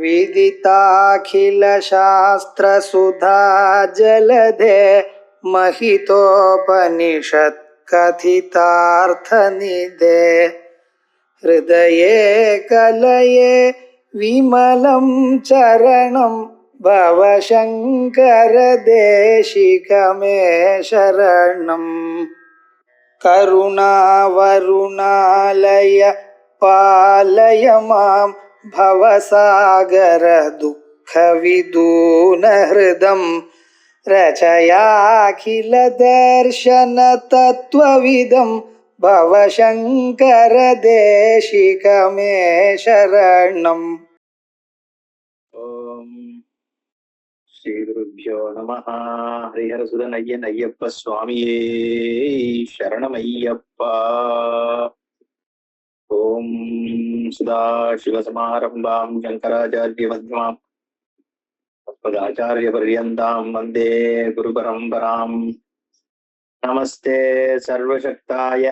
विदिताखिलशास्त्रसुधा जलधे महितोपनिषत् कथितार्थनिधे हृदये कलये विमलं चरणं भवशङ्कर देशिकमे शरणम् करुणावरुणालय पालय मां भवसागर दुःखविदूनहृदं रचयाखिल दर्शन तत्त्वविदं भवशङ्कर देशिकमे शरणम्। ओम श्री गुरुभ्यो नमः। हरिहरसुरन अय्यप्प स्वामिये शरणमय्यप्पा। ओम सदाशिवसमारम्भां शंकराचार्यमध्यमाम् अस्मदाचार्यपर्यन्तां वन्दे गुरुपरम्पराम्। नमस्ते सर्वशक्ताय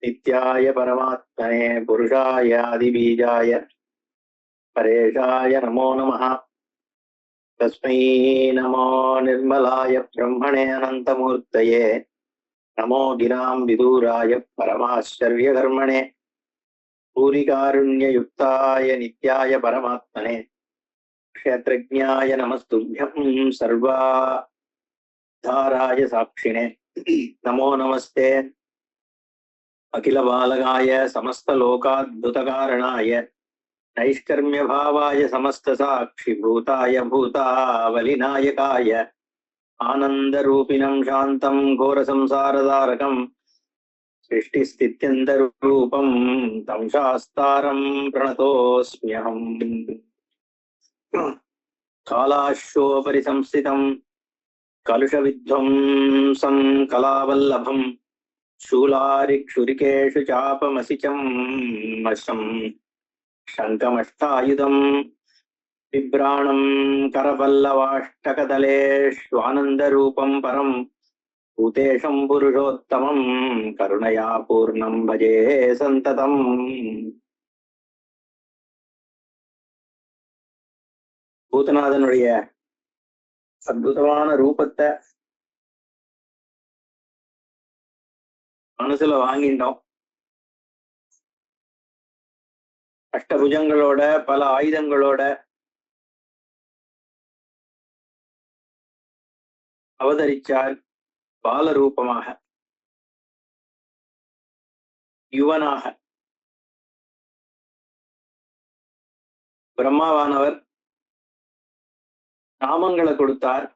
नित्याय परमात्मने पुरुषाय आदिबीजाय परेशाय नमो नमः। तस्मै नमो निर्मलाय ब्रह्मणे अनन्तमूर्तये नमो गिरां विदूराय परमाश्चर्यकर्मणे भूरिकारुण्ययुक्ताय नित्याय परमात्मने क्षेत्रज्ञाय नमस्तुभ्यं सर्वधाराय साक्षिणे नमो नमस्ते अखिलबालकाय समस्तलोकाद्भुतकारणाय नैष्कर्म्य भावाय समस्त साक्षिभूताय भूतावलिनायकाय आनंदरूपिणं शान्तं घोरसंसारधारकं सृष्टिस्थित्यन्तरूपं तं शास्तारं प्रणतोऽस्म्यहम्। कालाश्वोपरि संस्थितं कलुषविध्वंसं कलावल्लभं शूलारिक्षुरिकेषु चापमसिचं मशम् शङ्खमष्टायुधं बिभ्राणं करपल्लवाष्टकतलेष्वानन्दरूपं परं भूतेशं पुरुषोत्तमं करुणया पूर्णं भजे सन्ततम्। பூதநாதனுடைய அற்புதமான ரூபத்தை மனசுல வாங்கிட்டோம். அஷ்டபுஜங்களோட பல ஆயுதங்களோட அவதரிச்சார். பாலரூபமாக யுவனாக பிரம்மாவானவர் நாமங்களை கொடுத்தார்.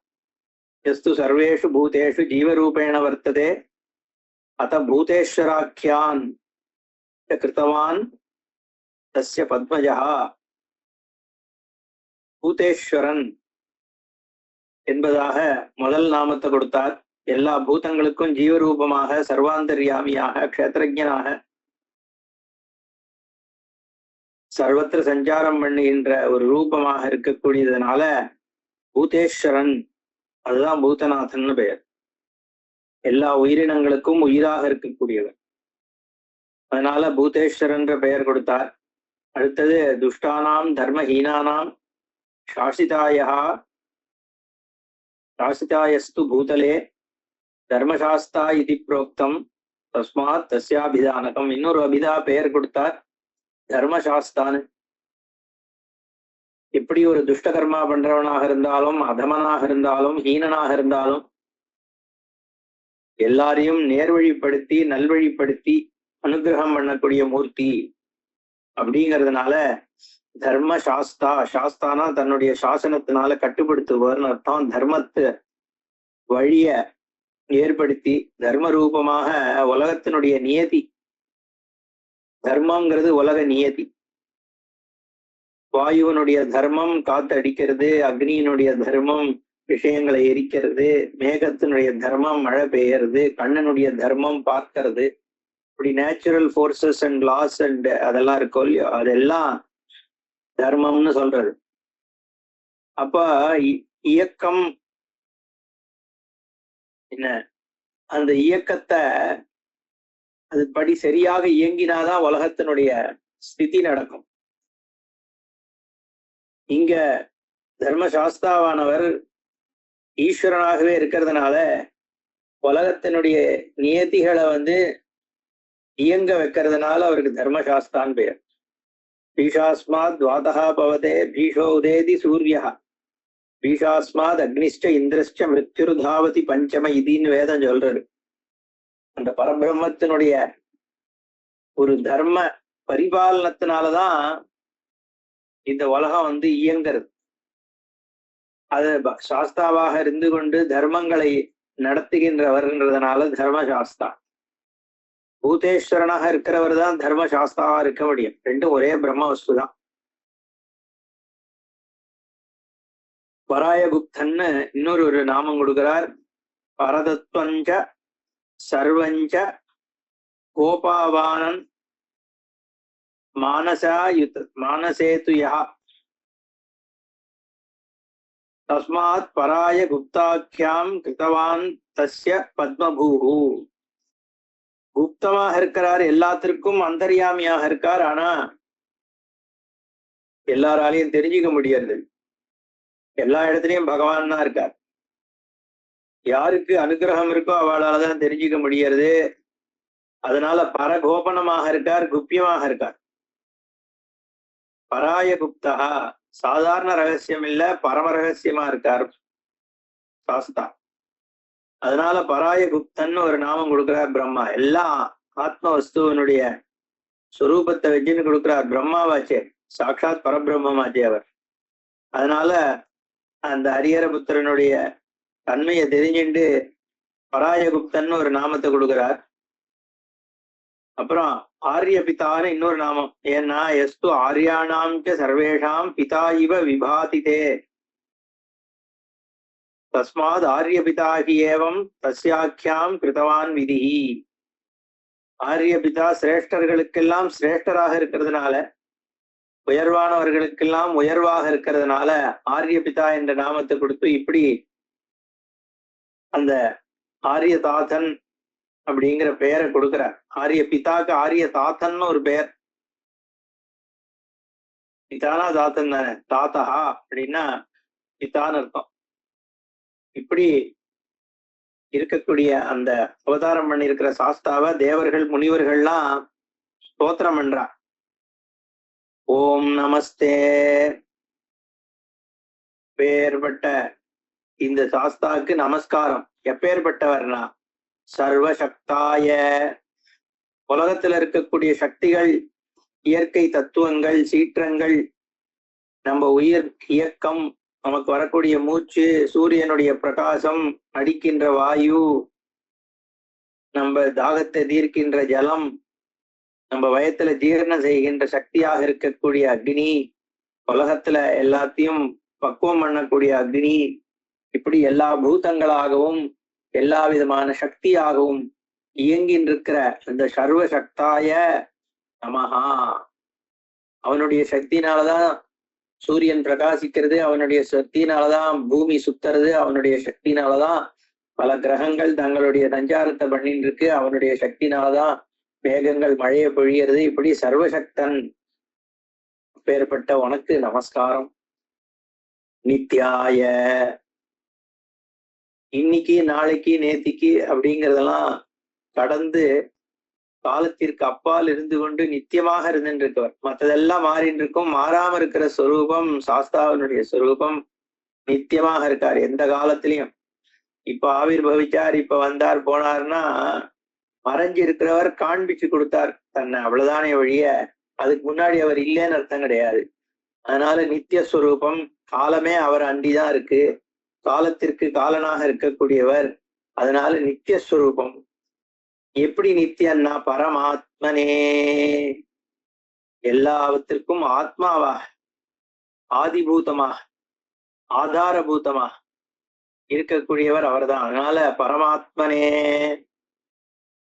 எஸ்து சர்வேஷு பூதேஷு ஜீவரூபேண வர்த்ததே அத பூதேஸ்வராக்கியான் கிருத்தவான் தஸ்ய பத்மஜா. பூதேஸ்வரன் என்பதாக முதல் நாமத்தை கொடுத்தார். எல்லா பூதங்களுக்கும் ஜீவரூபமாக சர்வாந்தர்யாமியாக க்ஷேத்திரஜனாக சர்வத்திர சஞ்சாரம் பண்ணுகின்ற ஒரு ரூபமாக இருக்கக்கூடியதுனால பூதேஸ்வரன், அதுதான் பூதநாதன் பெயர். எல்லா உயிரினங்களுக்கும் உயிராக இருக்கக்கூடியவர், அதனால பூதேஸ்வரன்ற பெயர் கொடுத்தார். அடுத்தது துஷ்டானாம் தர்மஹீனானாம் சாசிதாயஸ்து பூதலே தர்மசாஸ்தா இதி புரோக்தம் தஸ்மாத் தஸ்யாபிதானகம். இன்னொரு அபிதா பெயர் கொடுத்தார் தர்மசாஸ்தான்னு. எப்படி ஒரு துஷ்டகர்மா பண்றவனாக இருந்தாலும் அதமனாக இருந்தாலும் ஹீனனாக இருந்தாலும் எல்லாரையும் நேர்வழிப்படுத்தி நல்வழிப்படுத்தி அனுகிரகம் பண்ணக்கூடிய மூர்த்தி அப்படிங்கிறதுனால தர்ம சாஸ்தா. சாஸ்தானா தன்னுடைய சாசனத்தினால கட்டுப்படுத்துவார்னு அர்த்தம். தர்மத்து வழிய ஏற்படுத்தி தர்ம ரூபமாக உலகத்தினுடைய நியதி. தர்மம்ங்கிறது உலக நியதி. வாயுவனுடைய தர்மம் காத்து அடிக்கிறது, அக்னியினுடைய தர்மம் விஷயங்களை எரிக்கிறது, மேகத்தினுடைய தர்மம் மழை பெய்யறது, கண்ணனுடைய தர்மம் பார்க்கறது. இப்படி natural forces and laws and அதெல்லாம் இருக்கோ இல்லையோ, அதெல்லாம் தர்மம்னு சொல்றது. அப்ப இயக்கம் என்ன, அந்த இயக்கத்தை அது படி சரியாக இயங்கினாதான் உலகத்தினுடைய ஸ்திதி நடக்கும். இங்க தர்மசாஸ்தாவானவர் ஈஸ்வரனாகவே இருக்கிறதுனால உலகத்தினுடைய நியதிகளை இயங்க வைக்கிறதுனால அவருக்கு தர்மசாஸ்தான் பெயர். பீஷாஸ்மாத் துவாதா பவதே பீஷோ உதேதி சூர்யா பீஷாஸ்மாத் அக்னிஷ்ட இந்திரஷ்ட மிருத்யுர்தாவதி பஞ்சம இதின்னு வேதம் சொல்றாரு. அந்த பரபிரம்மத்தினுடைய ஒரு தர்ம பரிபாலனத்தினாலதான் இந்த உலகம் இயங்கிறது. அது சாஸ்தாவாக இருந்து கொண்டு தர்மங்களை நடத்துகின்றவர்ன்றதுனால தர்மசாஸ்தா. பூதேஸ்வரனாக இருக்கிறவர் தான் தர்மசாஸ்தாவா இருக்க முடியும். ரெண்டும் ஒரே பிரம்ம வஸ்து தான். வராயகுப்தன்னு இன்னொரு நாமம் கொடுக்கிறார். பரதத்வஞ்ச சர்வஞ்ச கோபாவானன் மானசேதுயா தஸ்மாத் பராய குப்தாக்கியாம் கிருத்தவான் தஸ்ய பத்மபூஹு. குப்தமாக இருக்கிறார், எல்லாத்திற்கும் அந்தர்யாமியாக இருக்கார். ஆனா எல்லாராலையும் தெரிஞ்சுக்க முடியாது. எல்லா இடத்துலயும் பகவான் தான் இருக்கார். யாருக்கு அனுகிரகம் இருக்கோ அவளாலதான் தெரிஞ்சுக்க முடியாது. அதனால பரகோபனமாக இருக்கார், குப்பியமாக இருக்கார். பராய குப்தா சாதாரண ரகசியம் இல்ல, பரம ரகசியமா இருக்கார் சாஸ்தா. அதனால பராய குப்தன்னு ஒரு நாமம் கொடுக்கிறார் பிரம்மா. எல்லா ஆத்ம வஸ்துவனுடைய சுரூபத்தை வச்சுன்னு கொடுக்கிறார். பிரம்மாவாச்சே, சாட்சாத் பரபிரம்மமாச்சே அவர். அதனால அந்த ஹரிஹரபுத்திரனுடைய தன்மையை தெரிஞ்சுட்டு பராயகுப்தன்னு ஒரு நாமத்தை கொடுக்கிறார். அப்புறம் ஆரிய பிதான்னு இன்னொரு நாமம். ஏன்னா எஸ்து ஆரியானாம் சர்வேஷாம் பிதா இவ விபாதிதே தஸ்மாத் ஆரிய பிதாகி ஏவம் தஸ்யாக்கியாம் கிருத்தவான் விதி. ஆரிய பிதா சிரேஷ்டர்களுக்கெல்லாம் சிரேஷ்டராக இருக்கிறதுனால, உயர்வானவர்களுக்கெல்லாம் உயர்வாக இருக்கிறதுனால ஆரிய பிதா என்ற நாமத்தை கொடுத்து இப்படி அந்த ஆரிய தாத்தன் அப்படிங்கிற பெயரை கொடுக்கிறார். ஆரிய பிதாக்கு ஆரிய தாத்தன்னு ஒரு பெயர். பிதானா தாத்தன் தானே, தாத்தா அப்படின்னா பிதான்னு அர்த்தம். இப்படி இருக்கக்கூடிய அந்த அவதாரம் பண்ணி இருக்கிற சாஸ்தாவை தேவர்கள் முனிவர்கள்லாம் ஸ்தோத்திரம் பண்றா. ஓம் நமஸ்தே. பேர்பட்ட இந்த சாஸ்தாக்கு நமஸ்காரம். எப்பேற்பட்டவர்னா சர்வசக்தாய. உலகத்துல இருக்கக்கூடிய சக்திகள், இயற்கை தத்துவங்கள், சீற்றங்கள், நம்ம உயிர் இயக்கம், நமக்கு வரக்கூடிய மூச்சு, சூரியனுடைய பிரகாசம், அடிக்கின்ற வாயு, நம்ம தாகத்தை தீர்க்கின்ற ஜலம், நம்ம வயத்துல ஜீரணம் செய்கின்ற சக்தியாக இருக்கக்கூடிய அக்னி, உலகத்துல எல்லாத்தையும் பக்குவம் பண்ணக்கூடிய அக்னி, இப்படி எல்லா பூதங்களாகவும் எல்லா விதமான சக்தியாகவும் இயங்கின்றிருக்கிற அந்த சர்வ சக்தாய நமஹா. அவனுடைய சக்தினாலதான் சூரியன் பிரகாசிக்கிறது, அவனுடைய சக்தினாலதான் பூமி சுத்துறது, அவனுடைய சக்தினாலதான் பல கிரகங்கள் தங்களுடைய சஞ்சாரத்தை பண்ணிட்டு இருக்கு, அவனுடைய சக்தினாலதான் மேகங்கள் மழையை பொழியறது. இப்படி சர்வசக்தன் பேர்பட்ட உனக்கு நமஸ்காரம். நித்யாய. இன்னைக்கு நாளைக்கு நேத்திக்கு அப்படிங்கிறதெல்லாம் கடந்து காலத்திற்கு அப்பால் இருந்து கொண்டு நித்தியமாக இருந்துட்டு இருக்கவர். மற்றதெல்லாம் மாறிட்டு இருக்கும். மாறாம இருக்கிற சொரூபம் சாஸ்தாவினுடைய சொரூபம். நித்தியமாக இருக்கார் எந்த காலத்திலையும். இப்ப ஆவிர்பவிச்சார், இப்ப வந்தார் போனார்னா மறைஞ்சு இருக்கிறவர் காண்பிச்சு கொடுத்தார் தன்னை, அவ்வளவுதானே வழிய அதுக்கு முன்னாடி அவர் இல்லைன்னு அர்த்தம் கிடையாது. அதனால நித்திய ஸ்வரூபம். காலமே அவர் அண்டிதான் இருக்கு, காலத்திற்கு காலனாக இருக்கக்கூடியவர். அதனால நித்திய ஸ்வரூபம். எப்படி நித்தியன்னா பரமாத்மனே, எல்லாவற்றிற்கும் ஆத்மாவா, ஆதிபூதமா, ஆதாரபூதமா இருக்கக்கூடியவர் அவர்தான். அதனால பரமாத்மனே.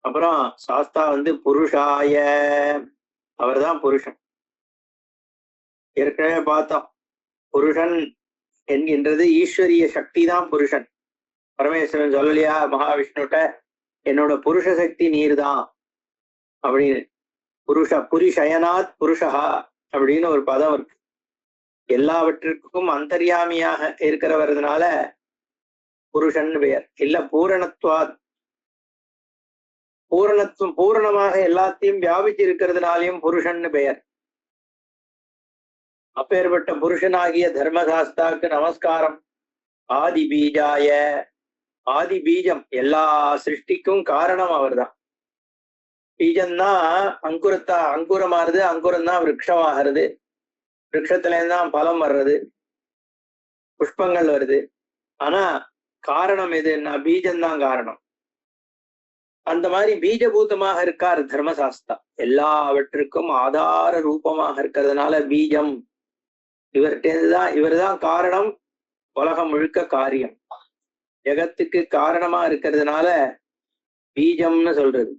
அப்புறம் சாஸ்தா புருஷாய, அவர்தான் புருஷன். ஏற்கனவே பார்த்தோம், புருஷன் என்கின்றது ஈஸ்வரிய சக்தி தான் புருஷன். பரமேஸ்வரன் சொல்லலையா மகாவிஷ்ணுட்ட, என்னோட புருஷ சக்தி நீர் தான் அப்படின்னு. புருஷயனாத் புருஷா அப்படின்னு ஒரு பதம் இருக்கு. எல்லாவற்றிற்கும் அந்தர்யாமியாக இருக்கிறவர்னால புருஷன் பெயர். இல்ல பூரணத்துவம் பூரணமாக எல்லாத்தையும் வியாபிச்சு இருக்கிறதுனாலையும் புருஷன் பெயர். அப்பேற்பட்ட புருஷனாகிய தர்மசாஸ்தாக்கு நமஸ்காரம். ஆதி பீஜாய, ஆதி பீஜம், எல்லா சிருஷ்டிக்கும் காரணம் அவர்தான். பீஜம்தான் அங்குரமாறுது, அங்குரம் தான் விரக்ஷமாகிறது, விரக்ஷத்துல தான் பலம் வர்றது, புஷ்பங்கள் வருது. ஆனா காரணம் எதுன்னா பீஜம்தான் காரணம். அந்த மாதிரி பீஜபூதமாக இருக்கார் தர்மசாஸ்தா. எல்லாவற்றுக்கும் ஆதார ரூபமாக இருக்கிறதுனால பீஜம் இவர்தான் காரணம். உலகம் முழுக்க காரியம், ஜெகத்துக்கு காரணமா இருக்கிறதுனால பீஜம்னு சொல்றது.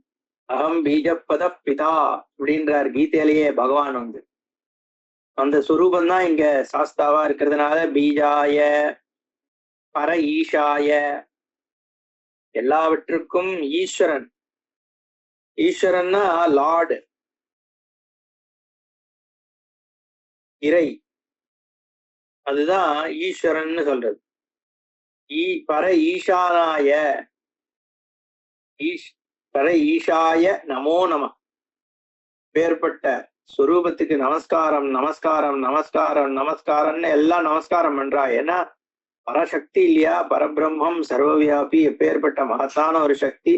அகம் பீஜப்பத பிதா அப்படின்றார் கீதையிலேயே பகவான். அந்த சுரூபம் தான் இங்க சாஸ்தாவா இருக்கிறதுனால பீஜாய பர ஈஷாய, எல்லாவற்றுக்கும் ஈஸ்வரன். ஈஸ்வரன்னா லார்டு, இறை, அதுதான் ஈஸ்வரன் சொல்றது. பர ஈசானாய, பர ஈஷாய நமோ நம. பேர்பட்ட சுரூபத்துக்கு நமஸ்காரம் நமஸ்காரம் நமஸ்காரம் நமஸ்காரம்னு எல்லாம் நமஸ்காரம் பண்றா. ஏன்னா பரசக்தி இல்லையா, பரபிரம்மம் சர்வவியாபி, எப்பேற்பட்ட மகத்தான ஒரு சக்தி.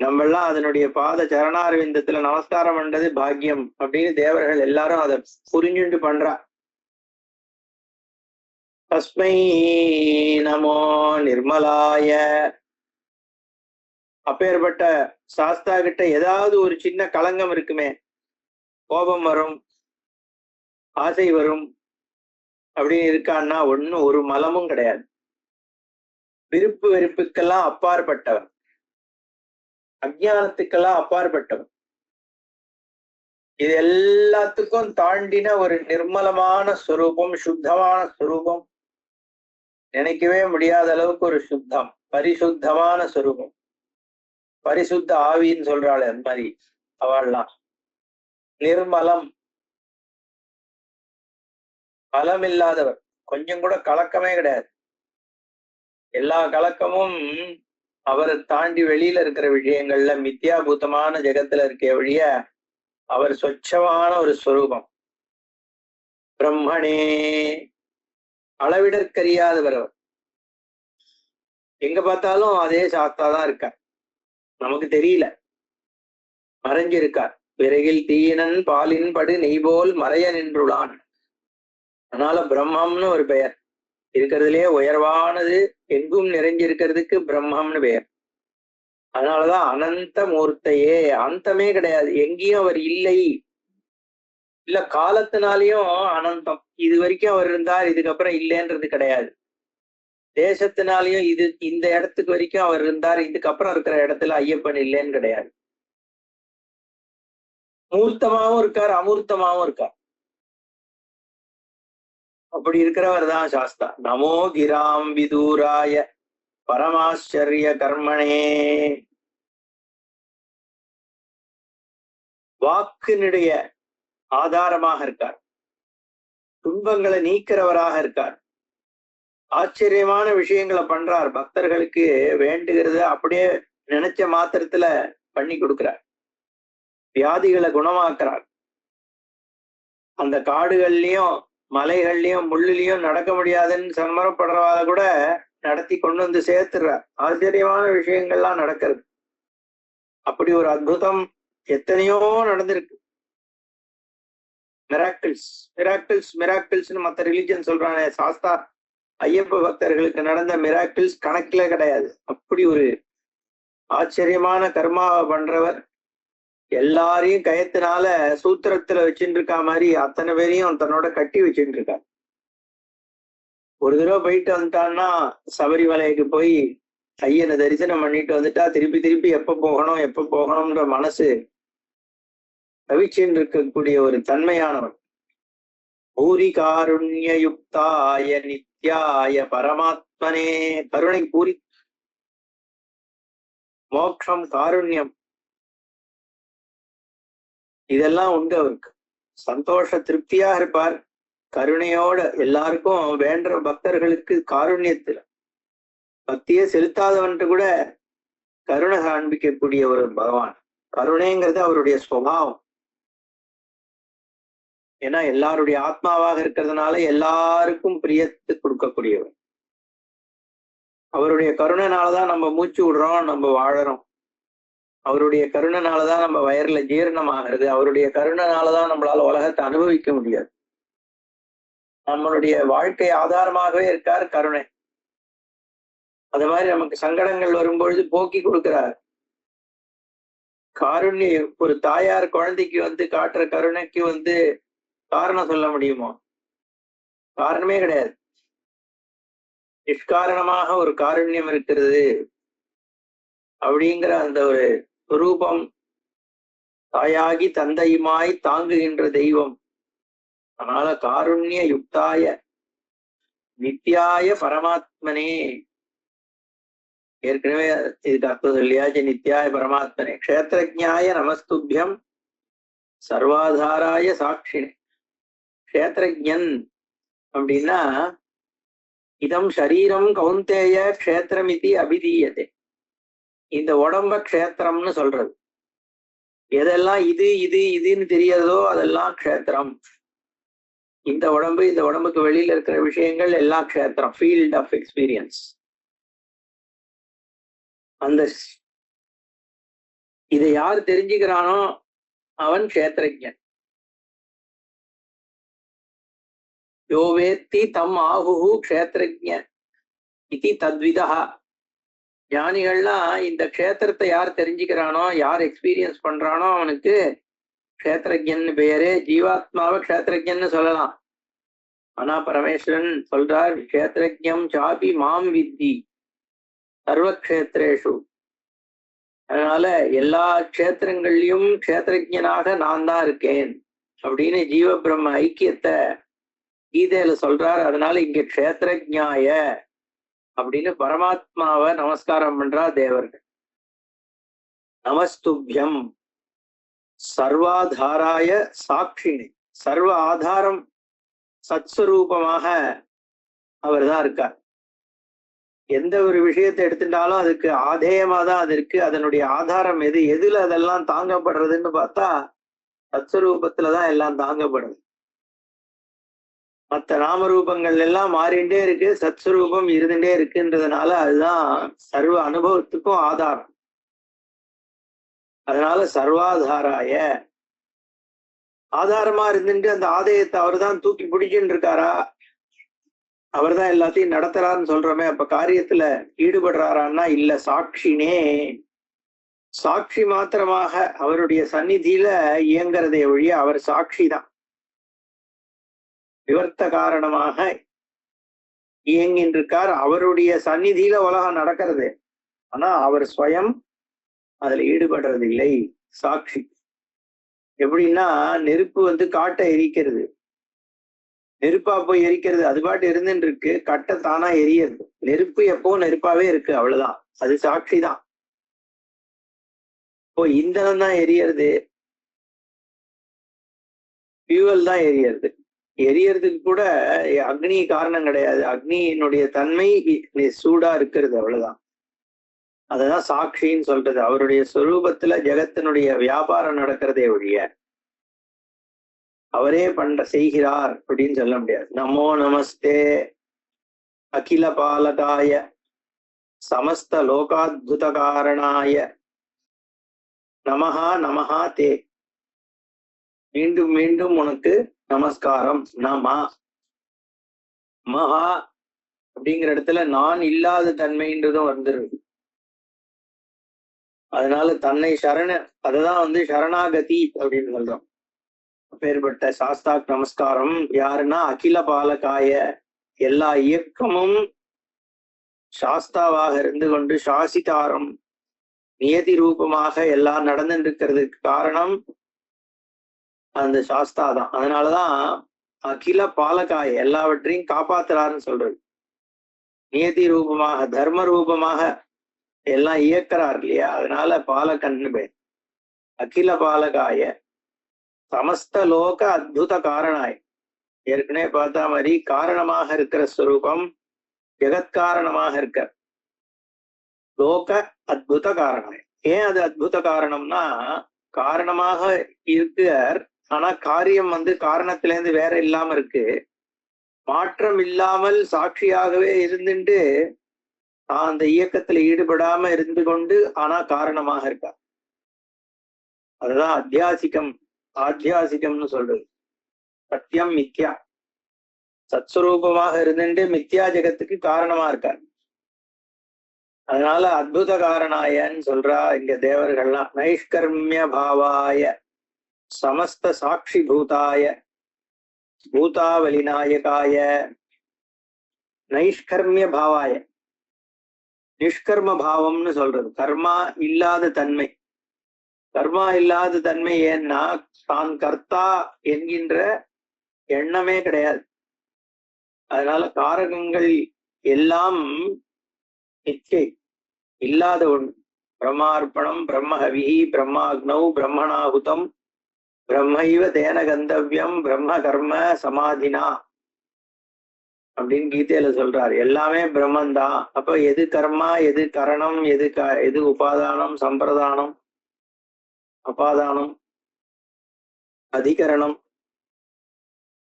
நம்ம எல்லாம் அதனுடைய பாத சரணாரவிந்தத்துல நமஸ்காரம் பண்றது பாக்கியம் அப்படின்னு தேவர்கள் எல்லாரும் அதை புரிஞ்சுண்டு பண்றா. தஸ்மை நமோ நிர்மலாய. அப்பேற்பட்ட சாஸ்தா கிட்ட ஏதாவது ஒரு சின்ன களங்கம் இருக்குமே, கோபம் வரும், ஆசை வரும் அப்படின்னு இருக்கான்னா ஒன்னும் ஒரு மலமும் கிடையாது. விருப்பு வெறுப்புக்கெல்லாம் அப்பாற்பட்டவன், அஞ்ஞானத்துக்கெல்லாம் அப்பாற்பட்டவன். இது எல்லாத்துக்கும் தாண்டின ஒரு நிர்மலமான ஸ்வரூபம், சுத்தமான ஸ்வரூபம். நினைக்கவே முடியாத அளவுக்கு ஒரு சுத்தம், பரிசுத்தமான ஸ்வரூபம். பரிசுத்த ஆவின்னு சொல்றாள், அந்த மாதிரி அவள்லாம். நிர்மலம், பலம் இல்லாதவர், கொஞ்சம் கூட கலக்கமே கிடையாது. எல்லா கலக்கமும் அவரை தாண்டி வெளியில இருக்கிற விஷயங்கள்ல மித்யாபூதமான ஜெகத்துல இருக்க வழிய அவர் சொச்சமான ஒரு ஸ்வரூபம். பிரம்மனே, அளவிடற்கரியாதவர் அவர். எங்க பார்த்தாலும் அதே சாஸ்தா தான் இருக்கார், நமக்கு தெரியல, மறைஞ்சிருக்கார். விறகில் தீயினன் பாலின் படு நெய்போல் மறைய நின்றுளான். அதனால பிரம்மம்னு ஒரு பெயர். இருக்கிறதுலயே உயர்வானது, எங்கும் நிறைஞ்சிருக்கிறதுக்கு பிரம்மம்னு பெயர். அதனாலதான் அனந்த மூர்த்தையே, அந்தமே கிடையாது, எங்கேயும் அவர் இல்லை. இல்ல காலத்தினாலையும் அனந்தம், இது வரைக்கும் அவர் இருந்தார், இதுக்கப்புறம் இல்லைன்றது கிடையாது. தேசத்தினாலையும் இந்த இடத்துக்கு வரைக்கும் அவர் இருந்தார், இதுக்கப்புறம் இருக்கிற இடத்துல ஐயப்பன் இல்லைன்னு கிடையாது. மூர்த்தமாவும் இருக்கார், அமூர்த்தமாவும் இருக்கார். அப்படி இருக்கிறவர் தான் சாஸ்தா. நமோ கிராம் விதூராய பரமாச்சரிய கர்மனே. வாக்கினுடைய ஆதாரமாக இருக்கார், துன்பங்களை நீக்கிறவராக இருக்கார், ஆச்சரியமான விஷயங்களை பண்றார். பக்தர்களுக்கு வேண்டுகிறத அப்படியே நினைச்ச மாத்திரத்துல பண்ணி கொடுக்கிறார், வியாதிகளை குணமாக்குறார். அந்த காடுகள்லயும் மலைகள்லயும் முள்ளுலயும் நடக்க முடியாதுன்னு சம்மரப்படுறவாத கூட நடத்தி கொண்டு வந்து சேர்த்துடுறார். ஆச்சரியமான விஷயங்கள்லாம் நடக்கிறது. அப்படி ஒரு அற்புதம் எத்தனையோ நடந்திருக்கு. மிராக்கிள்ஸ் மிராக்கிள்ஸ் மிராக்கிள்ஸ்னு மற்ற ரிலிஜன் சொல்றானே, சாஸ்தா ஐயப்ப பக்தர்களுக்கு நடந்த மிராக்கிள்ஸ் கணக்கில கிடையாது. அப்படி ஒரு ஆச்சரியமான கர்மாவை பண்றவர். எல்லாரையும் கயத்தினால சூத்திரத்துல வச்சுட்டு இருக்கா மாதிரி அத்தனை பேரையும் தன்னோட கட்டி வச்சுட்டு இருக்கார். ஒரு தடவை போயிட்டு வந்துட்டான்னா சபரிமலைக்கு போய் ஐயனை தரிசனம் பண்ணிட்டு வந்துட்டா திருப்பி திருப்பி எப்ப போகணும்ன்ற மனசு தவிச்சுட்டு இருக்கக்கூடிய ஒரு தன்மையானவன். பூரி காருண்ய யுக்தாய நித்யாய பரமாத்மனே. கருணை பூரி, மோட்சம், காருண்யம், இதெல்லாம் உண்டு அவருக்கு. சந்தோஷ திருப்தியாக இருப்பார், கருணையோட எல்லாருக்கும் வேண்ட பக்தர்களுக்கு காருண்யத்துல பக்தியே செலுத்தாதவன்ட்டு கூட கருணை காண்பிக்கக்கூடிய ஒரு பகவான். கருணைங்கிறது அவருடைய சுபாவம். ஏன்னா எல்லாருடைய ஆத்மாவாக இருக்கிறதுனால எல்லாருக்கும் பிரியத்து கொடுக்கக்கூடியவர். அவருடைய கருணைனாலதான் நம்ம மூச்சு விடுறோம், நம்ம வாழறோம். அவருடைய கருணைனாலதான் நம்ம வயர்ல ஜீரணம் ஆகிறது. அவருடைய கருணைனாலதான் நம்மளால உலகத்தை அனுபவிக்க முடியாது. நம்மளுடைய வாழ்க்கை ஆதாரமாகவே இருக்கார் கருணை. அது மாதிரி நமக்கு சங்கடங்கள் வரும்பொழுது போக்கி கொடுக்கிறார். காருண்யம் ஒரு தாயார் குழந்தைக்கு காட்டுற கருணைக்கு காரணம் சொல்ல முடியுமோ? காரணமே கிடையாது. நிஷ்காரணமாக ஒரு காருண்யம் இருக்கிறது அப்படிங்கிற அந்த ஒரு சுரூபம். தாயாகி தந்தையுமாய் தாங்குகின்ற தெய்வம். அதனால காருண்ய யுக்தாய நித்யாய பரமாத்மனே. ஏற்கனவே இதுக்கு அர்த்தம் சொல்லியாச்சு. நித்யாய பரமாத்மனே க்ஷேத்ரஜ்ஞாய நமஸ்துபியம் சர்வாதாராய சாட்சினே. க்ஷேத்ரஜ்ஞன் அப்படின்னா இதம் சரீரம் கௌந்தேய க்ஷேத்திரமிதி அபிதீயதே. இந்த உடம்ப க்ஷேத்திரம்னு சொல்றது. எதெல்லாம் இது இது இதுன்னு தெரியறதோ அதெல்லாம் க்ஷேத்திரம். இந்த உடம்புக்கு வெளியில இருக்கிற விஷயங்கள் எல்லாம் க்ஷேத்திரம், ஃபீல்ட் ஆஃப் எக்ஸ்பீரியன்ஸ். அந்த இதை யார் தெரிஞ்சுக்கிறானோ அவன் க்ஷேத்ரஜ்ஞன். யோ வேத்தி தம் ஆகுஹு க்ஷேத்ரஜ்ஞ இதி தத்விதா. ஞானிகள்லாம் இந்த க்ஷேத்திரத்தை யார் தெரிஞ்சுக்கிறானோ, யார் எக்ஸ்பீரியன்ஸ் பண்றானோ அவனுக்கு க்ஷேத்ரஜ்ஞன் பெயரு. ஜீவாத்மாவை க்ஷேத்ரஜ்ஞன்னு சொல்லலாம். ஆனா பரமேஸ்வரன் சொல்றார், க்ஷேத்ரஜ்ஞம் சாபி மாம் வித்தி சர்வக்ஷேத்ரேஷு. அதனால எல்லா க்ஷேத்திரங்கள்லயும் க்ஷேத்ரஜ்ஞனாக நான் தான் இருக்கேன் அப்படின்னு ஜீவ பிரம்ம ஐக்கியத்தை கீதையில சொல்றார். அதனால இங்க க்ஷேத்ரஜ்ஞாய அப்படின்னு பரமாத்மாவை நமஸ்காரம் பண்றா தேவர்கள். நமஸ்துபியம் சர்வாதாராய சாட்சினி. சர்வ ஆதாரம் சத்ஸ்வரூபமாக அவர் தான் இருக்கார். எந்த ஒரு விஷயத்தை எடுத்துட்டாலும் அதுக்கு ஆதேயமா தான் அது இருக்கு. அதனுடைய ஆதாரம் எதுல அதெல்லாம் தாங்கப்படுறதுன்னு பார்த்தா சத்ஸ்வரூபத்துலதான் எல்லாம் தாங்கப்படுது. மற்ற நாமரூபங்கள் எல்லாம் மாறிண்டே இருக்கு, சத்ஸ்வரூபம் இருந்துட்டே இருக்குன்றதுனால அதுதான் சர்வ அனுபவத்துக்கும் ஆதாரம். அதனால சர்வாதாராய ஆதாரமா இருந்துட்டு அந்த ஆதாயத்தை அவர் தான் தூக்கி பிடிச்சுட்டு இருக்காரா, அவர் தான் எல்லாத்தையும் நடத்துறாருன்னு சொல்றோமே. அப்ப காரியத்துல ஈடுபடுறாரான்னா இல்ல. சாட்சினே, சாட்சி மாத்திரமாக அவருடைய சந்நிதியில இயங்குறதை ஒழிய அவர் சாட்சி தான். விவர்த்த காரணமாக இயங்கின்றிருக்கார். அவருடைய சந்நிதியில உலகம் நடக்கிறது. ஆனா அவர் ஸ்வயம் அதுல ஈடுபடுறது இல்லை. சாட்சி. எப்படின்னா நெருப்பு காட்டை எரிக்கிறது. நெருப்பா போய் எரிக்கிறது, அது பாட்டு இருந்துட்டு இருக்கு. கட்டை தானா எரியறது. நெருப்பு எப்பவும் நெருப்பாவே இருக்கு, அவ்வளவுதான். அது சாட்சி தான். இப்போ இந்தனம் தான் எரியறது, ஃபியூவல் தான் எரியறது. எரியறதுக்கு கூட அக்னி காரணம் கிடையாது. அக்னியினுடைய தன்மை சூடா இருக்கிறது, அவ்வளவுதான். அததான் சாட்சின்னு சொல்றது. அவருடைய சொரூபத்துல ஜெகத்தினுடைய வியாபாரம் நடக்கிறதே ஒழிய அவரே செய்கிறார் அப்படின்னு சொல்ல முடியாது. நமோ நமஸ்தே அகில பாலகாய சமஸ்த லோகாத்புத காரணாய நமஹா நமஹா தே. மீண்டும் மீண்டும் உனக்கு நமஸ்காரம். நம மகா அப்படிங்கிற இடத்துல நான் இல்லாத தன்மைன்றதும் வந்துருது. அதனால தன்னை அததான் சரணாகதி அப்படின்னு சொல்றோம். அப்பேற்பட்ட சாஸ்தாக் நமஸ்காரம் யாருன்னா அகில பாலகாய, எல்லா இயக்கமும் சாஸ்தாவாக இருந்து கொண்டு சாசிதாரம் நியதி ரூபமாக எல்லாம் நடந்துட்டு இருக்கிறதுக்கு காரணம் அந்த சாஸ்தா தான். அதனாலதான் அகில பாலகாய எல்லாவற்றையும் காப்பாத்துறாருன்னு சொல்றது. நியதி ரூபமாக தர்ம ரூபமாக எல்லாம் இயக்கிறார் இல்லையா, அதனால பாலகன்னு பேர். அகில பாலகாய சமஸ்த லோக அத்புத காரணாய். ஏற்கனவே பார்த்தா மாதிரி காரணமாக இருக்கிற ஸ்வரூபம் ஜெகத்காரணமாக இருக்க லோக அத்புத காரணம். ஏன் அது அத்புத காரணம்னா, காரணமாக இருக்கார், ஆனா காரியம் காரணத்திலேருந்து வேற இல்லாம இருக்கு. மாற்றம் இல்லாமல் சாட்சியாகவே இருந்துட்டு அந்த இயக்கத்துல ஈடுபடாம இருந்து கொண்டு ஆனா காரணமாக இருக்கார். அதுதான் ஆத்தியாசிகம்னு சொல்றது. சத்தியம் மித்யா, சத்ஸ்வரூபமாக இருந்துட்டு மித்யா ஜெகத்துக்கு காரணமா இருக்கார். அதனால அத்புத காரணாயன்னு சொல்றா இங்க தேவர்கள்லாம். நைஷ்கர்மிய பாவாய சமஸ்த சாட்சி பூதாய பூதாவலி நாயகாய. நைஷ்கர்மிய பாவாய, நிஷ்கர்ம பாவம்னு சொல்றது. கர்மா இல்லாத தன்மை. கர்மா இல்லாத தன்மை ஏன்னா தான் கர்த்தா என்கின்ற எண்ணமே கிடையாது. அதனால காரகங்கள் எல்லாம் நிச்சை இல்லாத ஒண்ணு. பிரம்மார்ப்பணம் பிரம்மஹவிஹி பிரம்மாக்னௌ பிரம்மணாகுதம் பிரம்மைவ தேன கந்தவ்யம் பிரம்ம கர்ம சமாதினா அப்படின்னு கீதையில சொல்றாரு. எல்லாமே பிரம்மந்தான். அப்ப எது கர்மா, எது கரணம், எது உபாதானம், சம்பிரதானம், அபாதானம், அதிகரணம்,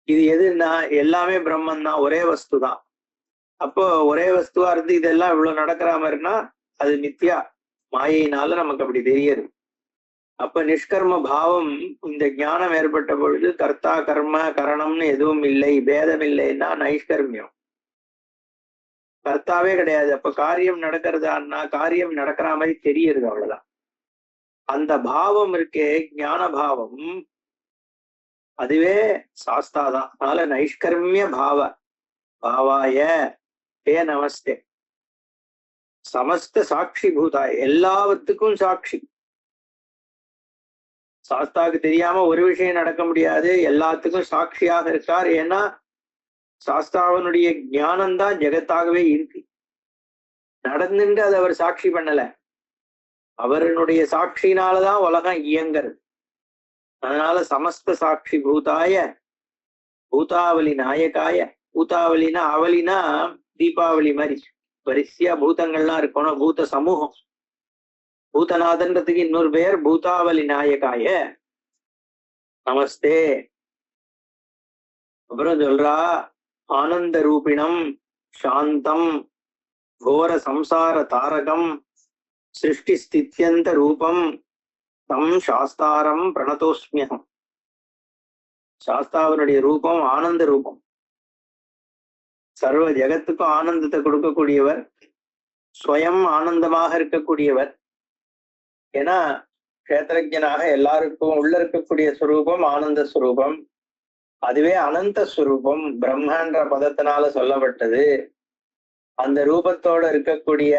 இது எதுன்னா எல்லாமே பிரம்மன் தான், ஒரே வஸ்து தான். அப்போ ஒரே வஸ்துவா இருந்து இதெல்லாம் இவ்வளவு நடக்கிற மாதிரினா அது மித்யா, மாயினால நமக்கு அப்படி தெரியுது. அப்ப நிஷ்கர்ம பாவம், இந்த ஞானம் ஏற்பட்ட பொழுது கர்த்தா கர்ம கரணம்னு எதுவும் இல்லை, பேதம் இல்லைன்னா நைஷ்கர்மியம். கர்த்தாவே கிடையாது. அப்ப காரியம் நடக்கிறதான்னா காரியம் நடக்கிற மாதிரி தெரியுது, அவ்வளவுதான். அந்த பாவம் இருக்கே ஞான பாவம், அதுவே சாஸ்தாதான். அதனால நைஷ்கர்மிய பாவாய ஹே நமஸ்தே. சமஸ்த சாட்சி பூதாய, எல்லாவற்றுக்கும் சாட்சி. சாஸ்தாவுக்கு தெரியாம ஒரு விஷயம் நடக்க முடியாது, எல்லாத்துக்கும் சாட்சியாக இருக்கார். ஏன்னா சாஸ்தாவனுடைய ஞானம்தான் ஜெகத்தாகவே இருக்கு. நடந்துட்டு அதை அவர் சாட்சி பண்ணல, அவருடைய சாட்சியினாலதான் உலகம் இயங்கிறது. அதனால சமஸ்த சாட்சி பூதாய பூதாவலி நாயகாய. பூதாவலினா அவலினா தீபாவளி மாதிரி வரிசையா பூதங்கள்லாம் இருக்கணும், பூத சமூகம். பூதநாதன்றதுக்கு இன்னொரு பேர் பூதாவலி நாயகாய நமஸ்தே. அப்புறம் சொல்றா, ஆனந்த ரூபிணம் சாந்தம் கோர சம்சார தாரகம் சிருஷ்டி ஸ்தித்யந்த ரூபம் தம் சாஸ்தாரம் பிரணதோஸ்மியம். சாஸ்தாவனுடைய ரூபம் ஆனந்த ரூபம். சர்வ ஜெகத்துக்கும் ஆனந்தத்தை கொடுக்கக்கூடியவர், ஸ்வயம் ஆனந்தமாக இருக்கக்கூடியவர். ஏன்னா கஷேத்திரஜனாக எல்லாருக்கும் உள்ள இருக்கக்கூடிய ஸ்வரூபம் ஆனந்த ஸ்வரூபம். அதுவே அனந்த ஸ்வரூபம், பிரம்மன்ற பதத்தினால சொல்லப்பட்டது. அந்த ரூபத்தோட இருக்கக்கூடிய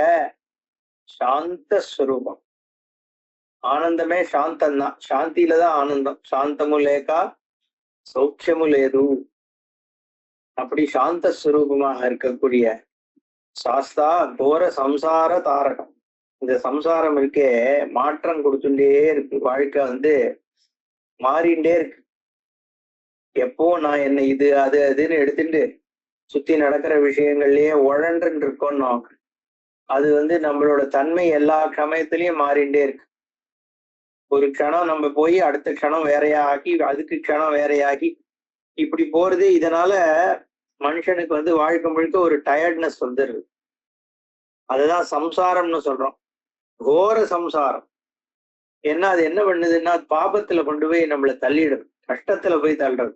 சாந்த ஸ்வரூபம். ஆனந்தமே சாந்தம்தான், சாந்தியில தான் ஆனந்தம். சாந்தமுலேகா சௌக்கியமுலேது. அப்படி சாந்த ஸ்வரூபமாக இருக்கக்கூடிய சாஸ்தா கோர சம்சார தாரகம். இந்த சம்சாரம் இருக்கே மாற்றம் கொடுத்துட்டே இருக்கு. வாழ்க்கை மாறிண்டே இருக்கு. எப்போ நான் என்ன இது அது அதுன்னு எடுத்துட்டு சுத்தி நடக்கிற விஷயங்கள்லயே உழன்று இருக்கோம்னோ, அது நம்மளோட தன்மை எல்லா சமயத்திலயும் மாறிண்டே இருக்கு. ஒரு க்ஷணம் நம்ம போய் அடுத்த க்ஷணம் வேறையா ஆகி, அதுக்கு க்ஷணம் வேறையாகி இப்படி போறது. இதனால மனுஷனுக்கு வாழ்க்கை முழுக்க ஒரு டயர்ட்னஸ் வந்துடுது. அதுதான் சம்சாரம்னு சொல்றோம், கோர சம்சாரம். ஏன்னா அது என்ன பண்ணுதுன்னா பாபத்துல கொண்டு போய் நம்மளை தள்ளிடுது, கஷ்டத்துல போய் தள்ளுறது,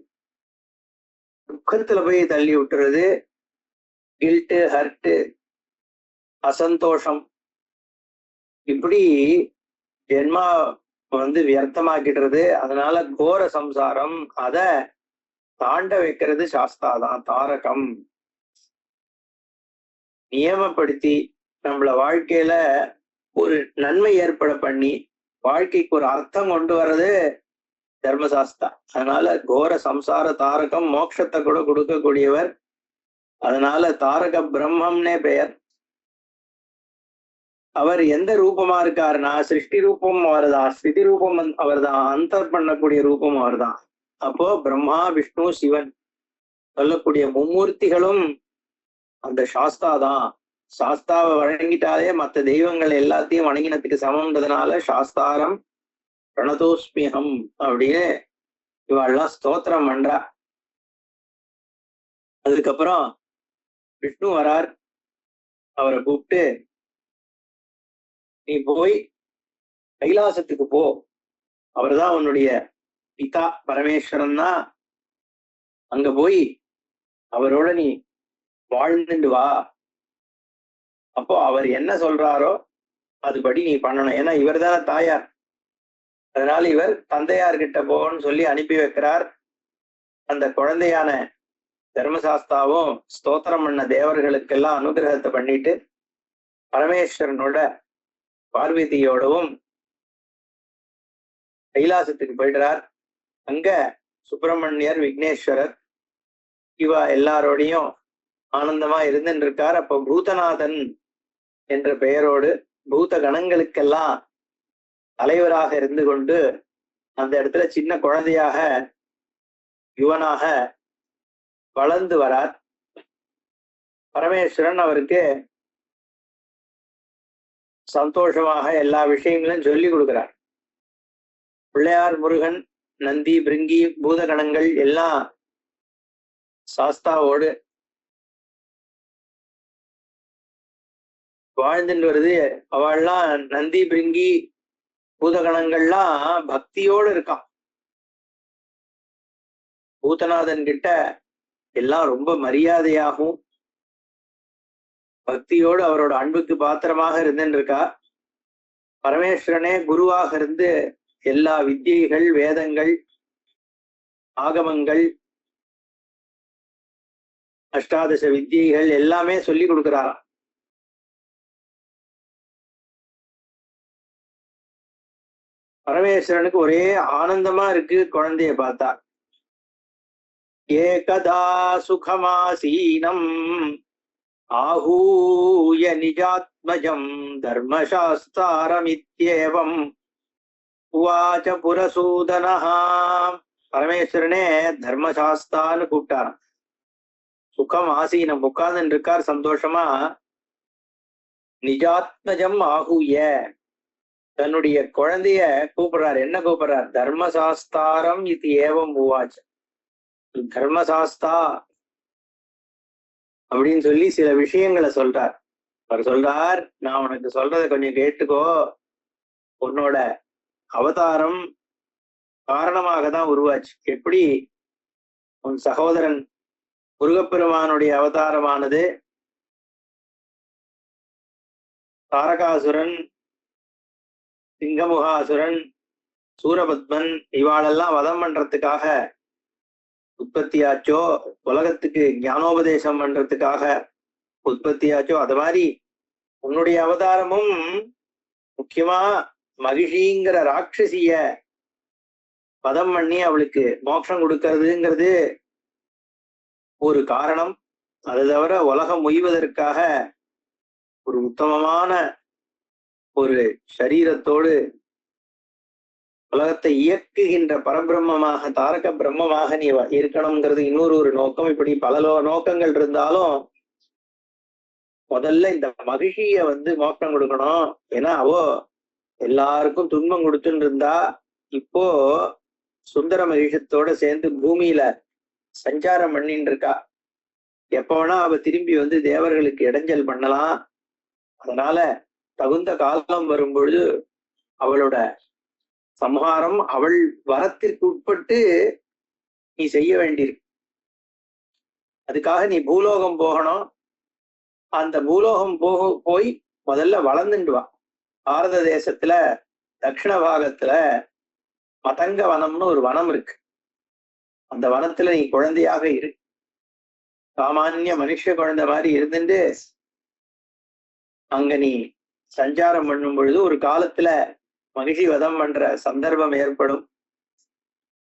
துக்கத்துல போய் தள்ளி விட்டுறது. கில்ட்டு, ஹர்ட்டு, அசந்தோஷம், இப்படி ஜென்மா வியர்த்தமாக்கிடுறது. அதனால கோர சம்சாரம், அத தாண்ட வைக்கிறது சாஸ்தாதான். தாரகம் நியமப்படுத்தி நம்மள வாழ்க்கையில ஒரு நன்மை ஏற்பட பண்ணி வாழ்க்கைக்கு ஒரு அர்த்தம் கொண்டு வர்றது தர்மசாஸ்தா. அதனால கோர சம்சார தாரகம், மோட்சத்தை கூட கொடுக்கக்கூடியவர். அதனால தாரக பிரம்மம்னே பெயர். அவர் எந்த ரூபமா இருக்காருன்னா சிருஷ்டி ரூபம் அவர்தான், ஸ்திதி ரூபம் அவர்தான், அந்தர் பண்ணக்கூடிய ரூபம் அவர்தான். அப்போ பிரம்மா விஷ்ணு சிவன் சொல்லக்கூடிய மும்மூர்த்திகளும் அந்த சாஸ்தா தான். சாஸ்தாவை வணங்கிட்டாலே மற்ற தெய்வங்கள் எல்லாத்தையும் வணங்கினதுக்கு சமம்ன்றதுனால சாஸ்தாரம் பிரணதோஸ்மியம் அப்படின்னு இவாள்லாம் ஸ்தோத்திரம் பண்றா. அதுக்கப்புறம் விஷ்ணு வரார். அவரை கூப்பிட்டு, நீ போய் கைலாசத்துக்கு போ, அவர்தான் உன்னுடைய பிதா பரமேஸ்வரன் தான், அங்க போய் அவரோட நீ வாழ்ந்துட்டு வா. அப்போ அவர் என்ன சொல்றாரோ அதுபடி நீ பண்ணணும். ஏன்னா இவர் தானே தாயார். அதனால இவர் தந்தையார்கிட்ட போன்னு சொல்லி அனுப்பி வைக்கிறார். அந்த குழந்தையான தர்மசாஸ்தாவும் ஸ்தோத்திரம் பண்ண தேவர்களுக்கெல்லாம் அனுகிரகத்தை பண்ணிட்டு பரமேஸ்வரனோட பார்வதியோடவும் கைலாசத்துக்கு போயிடுறார். அங்க சுப்பிரமணியர், விக்னேஸ்வரர் இவா எல்லாரோடையும் ஆனந்தமா இருந்துட்டு இருக்கார். அப்போ பூதநாதன் என்ற பெயரோடு பூத கணங்களுக்கெல்லாம் தலைவராக இருந்து கொண்டு அந்த இடத்துல சின்ன குழந்தையாக யுவனாக வளர்ந்து வரார். பரமேஸ்வரன் அவருக்கு சந்தோஷமாக எல்லா விஷயங்களும் சொல்லி கொடுக்கிறார். பிள்ளையார், முருகன், நந்தி, பிருங்கி, பூதகணங்கள் எல்லாம் சாஸ்தாவோடு வாழ்ந்துட்டு வருது. அவள்லாம் நந்தி, பிருங்கி, பூதகணங்கள்லாம் பக்தியோடு இருக்கான். பூதநாதன் கிட்ட எல்லாம் ரொம்ப மரியாதையாகவும் பக்தியோடு அவரோட அன்புக்கு பாத்திரமாக இருந்துட்டு இருக்கா. பரமேஸ்வரனே குருவாக இருந்து எல்லா வித்தியைகள், வேதங்கள், ஆகமங்கள், அஷ்டாதச வித்தியைகள் எல்லாமே சொல்லி கொடுக்கிறாராம். பரமேஸ்வரனுக்கு ஒரே ஆனந்தமா இருக்கு குழந்தைய பார்த்தா. ஏகதா சுகமாசீனம் ஆஹூய நிஜாத்மஜம் தர்மசாஸ்தாரமித்யேவம் உவாச்ச புரசூதனஹா. பரமேஸ்வரனே தர்மசாஸ்தான்னு கூப்பிட்டாராம். சுகம் ஆசீனம் உட்கார்ந்து இருக்கார் சந்தோஷமா. நிஜாத்மஜம் ஆஹூய தன்னுடைய குழந்தைய கூப்பிடுறார். என்ன கூப்பிடுறார்? தர்மசாஸ்தாரம் இது ஏவம் உவாச்ச. தர்மசாஸ்தா அப்படின்னு சொல்லி சில விஷயங்களை சொல்றார். அவர் சொல்றார், நான் உனக்கு சொல்றதை கொஞ்சம் கேட்டுக்கோ. உன்னோட அவதாரம் காரணமாக தான் உருவாச்சு. எப்படி உன் சகோதரன் முருகப்பெருமானுடைய அவதாரமானது தாரகாசுரன், சிங்கமுகாசுரன், சூரபத்மன் இவாளெல்லாம் வதம் பண்றதுக்காக உற்பத்தியாச்சோ, உலகத்துக்கு ஞானோபதேசம் பண்றதுக்காக உற்பத்தியாச்சோ, அது மாதிரி உன்னுடைய அவதாரமும் முக்கியமா மகிஷிங்கிற ராட்சசிய வதம் பண்ணி அவளுக்கு மோட்சம் கொடுக்கறதுங்கிறது ஒரு காரணம். அது தவிர உலகம் உய்வதற்காக ஒரு உத்தமமான ஒரு சரீரத்தோடு உலகத்தை இயக்குகின்ற பரபிரம்மமாக, தாரக பிரம்மமாக நீ இருக்கணுங்கிறது இன்னொரு நோக்கம். இப்படி பல நோக்கங்கள் இருந்தாலும் முதல்ல இந்த மகிழ்ச்சிய மோட்சம் கொடுக்கணும். ஏன்னா அவோ எல்லாருக்கும் துன்பம் கொடுத்துன்னு இருந்தா, இப்போ சுந்தர மகிஷத்தோட சேர்ந்து பூமியில சஞ்சாரம் பண்ணிட்டு இருக்கா. எப்ப வேணா அவ திரும்பி தேவர்களுக்கு இடைஞ்சல் பண்ணலாம். அதனால தகுந்த காலம் வரும்பொழுது அவளோட சம்ஹாரம் அவள் வரத்திற்கு உட்பட்டு நீ செய்ய வேண்டியிருக்கு. அதுக்காக நீ பூலோகம் போகணும். அந்த பூலோகம் போய் முதல்ல வளர்ந்துட்டு வா. பாரத தேசத்துல தட்சிண பாகத்துல மதங்க வனம்னு ஒரு வனம் இருக்கு. அந்த வனத்துல நீ குழந்தையாக இரு. சாமானிய மனுஷ குழந்தை மாதிரி இருந்துட்டு அங்க நீ சஞ்சாரம் பண்ணும் பொழுது ஒரு காலத்துல மகிழ்ச்சி வதம் பண்ற சந்தர்ப்பம் ஏற்படும்.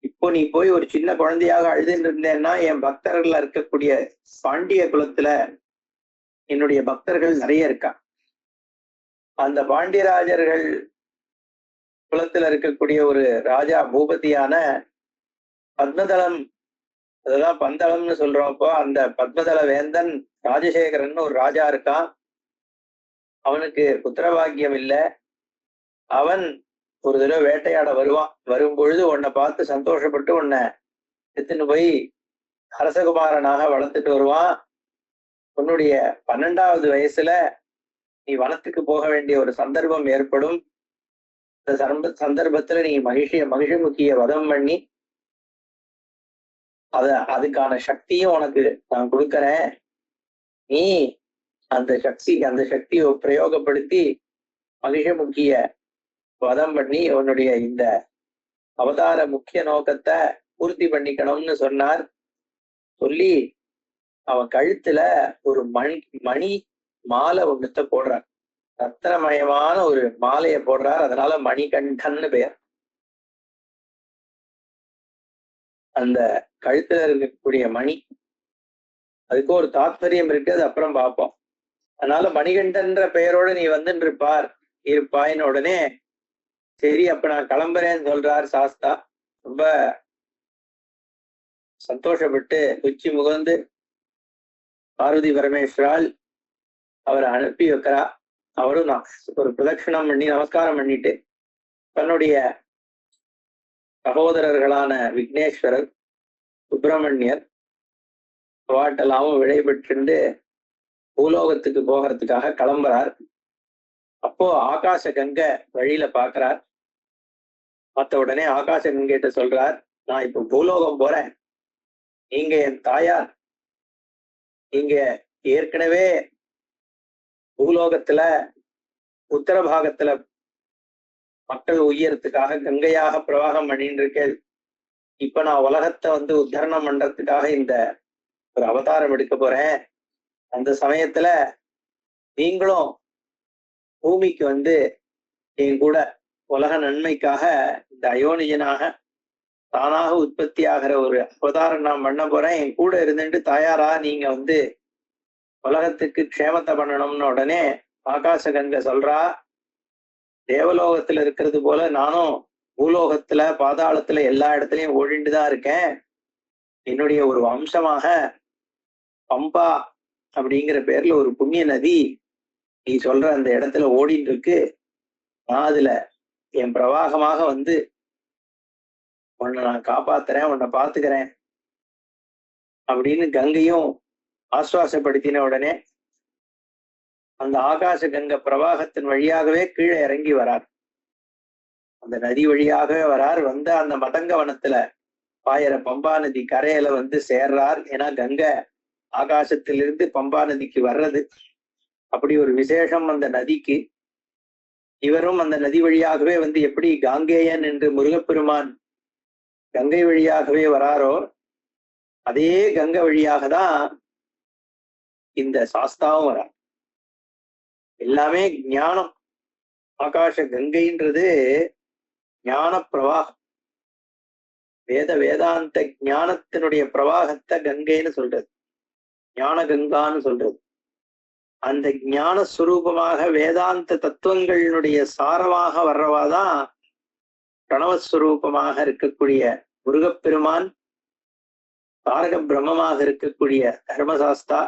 இப்போ நீ போய் ஒரு சின்ன குழந்தையாக அழுதுன்னு இருந்தேன்னா, என் பக்தர்கள் இருக்கக்கூடிய பாண்டிய குலத்துல என்னுடைய பக்தர்கள் நிறைய இருக்கா. அந்த பாண்டியராஜர்கள் குலத்துல இருக்கக்கூடிய ஒரு ராஜா பூபதியான பத்மதளம் அதுதான் பந்தளம்னு சொல்றோம். அப்போ அந்த பத்மதள வேந்தன் ராஜசேகரன் ஒரு ராஜா இருக்கான். அவனுக்கு புத்திரபாக்கியம் இல்ல. அவன் ஒரு தடவை வேட்டையாட வருவான். வரும் பொழுது உன்னை பார்த்து சந்தோஷப்பட்டு உன்னை எடுத்துன்னு போய் அரசகுமாரனாக வளர்த்துட்டு வருவான். உன்னுடைய 12வது வயசுல நீ வனத்துக்கு போக வேண்டிய ஒரு சந்தர்ப்பம் ஏற்படும். இந்த சந்தர்ப்பத்துல நீ மகிஷமுகிய வதம் பண்ணி அதுக்கான சக்தியும் உனக்கு நான் கொடுக்கறேன். நீ அந்த சக்தியை பிரயோகப்படுத்தி மகிஷமுகிய வதம் பண்ணி உன்னுடைய இந்த அவதார முக்கிய நோக்கத்தை பூர்த்தி பண்ணிக்கணும்னு சொன்னார். சொல்லி அவன் கழுத்துல ஒரு மணி மாலை ஒண்ணுத்த போடுறார். ரத்னமயமான ஒரு மாலையை போடுறார். அதனால மணிகண்டன்னு பெயர். அந்த கழுத்துல இருக்கக்கூடிய மணி, அதுக்கு ஒரு தாத்பரியம் இருக்கு. அது அப்புறம் பார்ப்போம். அதனால மணிகண்டன்ற பெயரோட நீ வந்துட்டு இருப்பாயின்னு உடனே சரி அப்ப நான் கிளம்புறேன்னு சொல்றார் சாஸ்தா. ரொம்ப சந்தோஷப்பட்டு உச்சி முகந்து பார்வதி பரமேஸ்வரால் அவரை அனுப்பி வைக்கிறா. அவரும் ஒரு பிரதட்சிணம் பண்ணி நமஸ்காரம் பண்ணிட்டு தன்னுடைய சகோதரர்களான விக்னேஸ்வரர், சுப்பிரமணியர் வாட்டெல்லாமும் விடைபெற்று பூலோகத்துக்கு போகிறதுக்காக கிளம்புறார். அப்போ ஆகாச கங்கை வழியில பாக்குறார். பார்த்த உடனே ஆகாச கங்கைட்ட சொல்றார், நான் இப்போ பூலோகம் போறேன். நீங்க என் தாயார். நீங்க ஏற்கனவே பூலோகத்துல உத்தரபாகத்துல மக்கள் உயரத்துக்காக கங்கையாக பிரவாகம் பண்ணிட்டு இருக்கேன். இப்ப நான் உலகத்தை உத்தரணம் பண்றதுக்காக இந்த ஒரு அவதாரம் எடுக்க போறேன். அந்த சமயத்துல நீங்களும் பூமிக்கு என் கூட உலக நன்மைக்காக இந்த அயோனிஜனாக தானாக உற்பத்தி ஆகிற ஒரு அவதாரம் நான் பண்ண போறேன். என் கூட இருந்துட்டு தாயாரா நீங்க உலகத்துக்கு க்ஷேமத்தை பண்ணணும்னு உடனே ஆகாச கங்கை சொல்றா, தேவலோகத்துல இருக்கிறது போல நானும் பூலோகத்துல பாதாளத்துல எல்லா இடத்துலயும் ஓடிண்டுதான் இருக்கேன். என்னுடைய ஒரு வம்சமாக பம்பா அப்படிங்கிற பேர்ல ஒரு புண்ணிய நதி நீ சொல்ற அந்த இடத்துல ஓடிட்டு இருக்கு. நான் அதுல என் பிரவாகமாக உன்னை நான் காப்பாத்துறேன், உன்னை பாத்துக்கிறேன் அப்படின்னு கங்கையும் ஆசுவாசப்படுத்தின உடனே அந்த ஆகாச கங்கை பிரவாகத்தின் வழியாகவே கீழே இறங்கி வரார். அந்த நதி வழியாகவே வரார். அந்த மதங்க வனத்துல பாயிர பம்பா நதி கரையில சேர்றார். ஏன்னா கங்கை ஆகாசத்திலிருந்து பம்பா நதிக்கு வர்றது அப்படி ஒரு விசேஷம் அந்த நதிக்கு. இவரும் அந்த நதி வழியாகவே எப்படி காங்கேயன் என்று முருகப்பெருமான் கங்கை வழியாகவே வராரோ அதே கங்கை வழியாக தான் இந்த சாஸ்தாவும் வரார். எல்லாமே ஞானம். ஆகாச கங்கைன்றது ஞான பிரவாகம். வேதாந்த ஞானத்தினுடைய பிரவாகத்தை கங்கைன்னு சொல்றது, ஞான கங்கான்னு சொல்றது. அந்த ஞான சுரூபமாக வேதாந்த தத்துவங்களினுடைய சாரமாக வர்றவாதான் பிரணவஸ்வரூபமாக இருக்கக்கூடிய முருகப்பெருமான், தாரக பிரம்மமாக இருக்கக்கூடிய தர்மசாஸ்தா.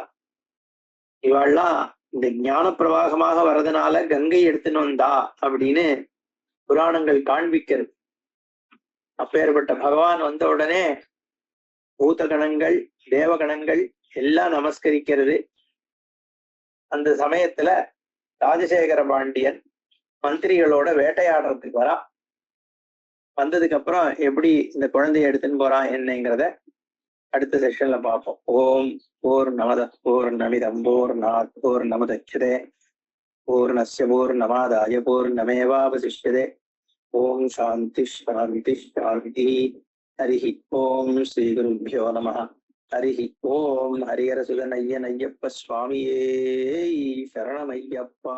இவாள்லாம் இந்த ஞான பிரவாகமாக வர்றதுனால கங்கை எடுத்துன்னு வந்தா அப்படின்னு புராணங்கள் காண்பிக்கிறது. அப்பேற்பட்ட பகவான் வந்த உடனே பூதகணங்கள் தேவகணங்கள் எல்லாம் நமஸ்கரிக்கிறது. அந்த சமயத்துல ராஜசேகர பாண்டியன் மந்திரிகளோட வேட்டையாடுறதுக்கு வரா. வந்ததுக்கு அப்புறம் எப்படி இந்த குழந்தைய எடுத்துன்னு போறான் என்னங்கிறத அடுத்த செஷன்ல பார்ப்போம். ஓம் பூர்ணமிதம் பூர்ணாத் பூர்ணமுதச்யதே பூர்ணஸ்ய பூர்ணமாதாய பூர்ணமேவாவசிஷ்யதே. ஓம் சாந்தி சாந்தி சாந்தி. ஹரிஹி ஓம் ஸ்ரீ குருभ्यो நமः. ஹரிஹி ஓம் ஹரிஹர சுதன் ஐயப்ப சுவாமியே சரணமையப்பா.